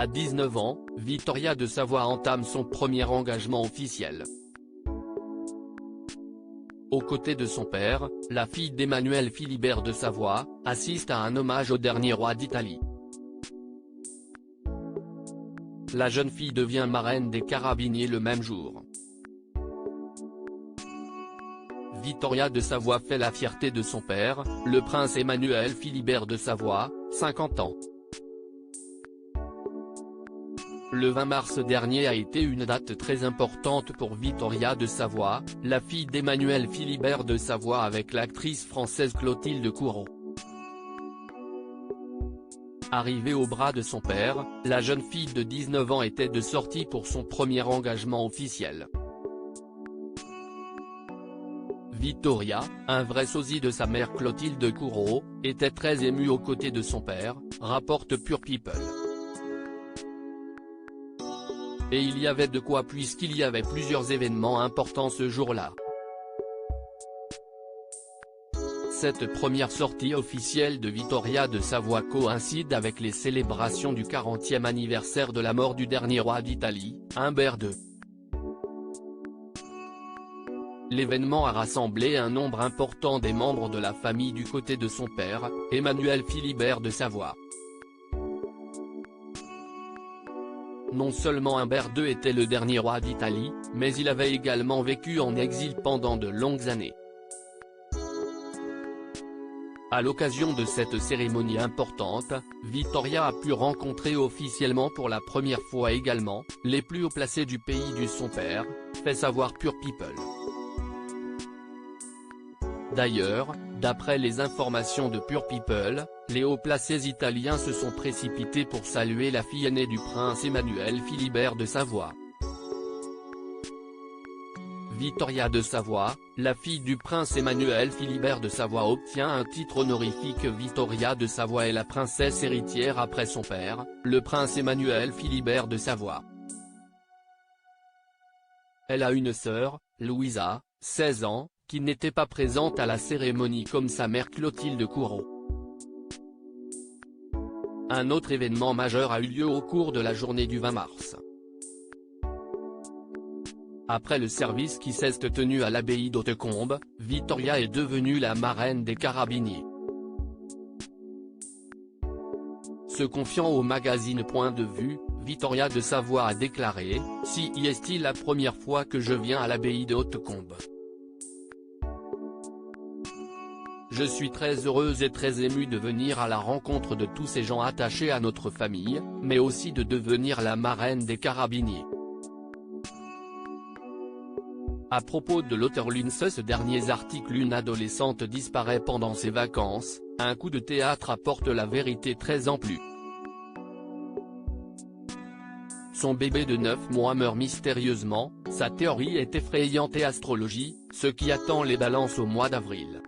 À 19 ans, Victoria de Savoie entame son premier engagement officiel. Aux côtés de son père, la fille d'Emmanuel Philibert de Savoie assiste à un hommage au dernier roi d'Italie. La jeune fille devient marraine des Carabiniers le même jour. Victoria de Savoie fait la fierté de son père, le prince Emmanuel Philibert de Savoie, 50 ans. Le 20 mars dernier a été une date très importante pour Victoria de Savoie, la fille d'Emmanuel Philibert de Savoie avec l'actrice française Clotilde Courreau. Arrivée au bras de son père, la jeune fille de 19 ans était de sortie pour son premier engagement officiel. Victoria, un vrai sosie de sa mère Clotilde Courreau, était très émue aux côtés de son père, rapporte Pure People. Et il y avait de quoi puisqu'il y avait plusieurs événements importants ce jour-là. Cette première sortie officielle de Victoria de Savoie coïncide avec les célébrations du 40e anniversaire de la mort du dernier roi d'Italie, Humbert II. L'événement a rassemblé un nombre important des membres de la famille du côté de son père, Emmanuel Philibert de Savoie. Non seulement Humbert II était le dernier roi d'Italie, mais il avait également vécu en exil pendant de longues années. À l'occasion de cette cérémonie importante, Victoria a pu rencontrer officiellement pour la première fois également, les plus hauts placés du pays de son père, fait savoir Pure People. D'ailleurs, d'après les informations de Pure People, les hauts placés italiens se sont précipités pour saluer la fille aînée du prince Emmanuel Philibert de Savoie. Victoria de Savoie, la fille du prince Emmanuel Philibert de Savoie obtient un titre honorifique. Victoria de Savoie est la princesse héritière après son père, le prince Emmanuel Philibert de Savoie. Elle a une sœur, Louisa, 16 ans, qui n'était pas présente à la cérémonie comme sa mère Clotilde Courreau. Un autre événement majeur a eu lieu au cours de la journée du 20 mars. Après le service qui s'est tenu à l'abbaye d'Hautecombe, Victoria est devenue la marraine des Carabiniers. Se confiant au magazine Point de Vue, Victoria de Savoie a déclaré « Si est-il la première fois que je viens à l'abbaye de Hautecombe. Je suis très heureuse et très émue de venir à la rencontre de tous ces gens attachés à notre famille, mais aussi de devenir la marraine des Carabiniers. » À propos de l'auteur ce dernier article, une adolescente disparaît pendant ses vacances, un coup de théâtre apporte la vérité très amplue. Son bébé de 9 mois meurt mystérieusement, sa théorie est effrayante et astrologie, ce qui attend les balances au mois d'avril.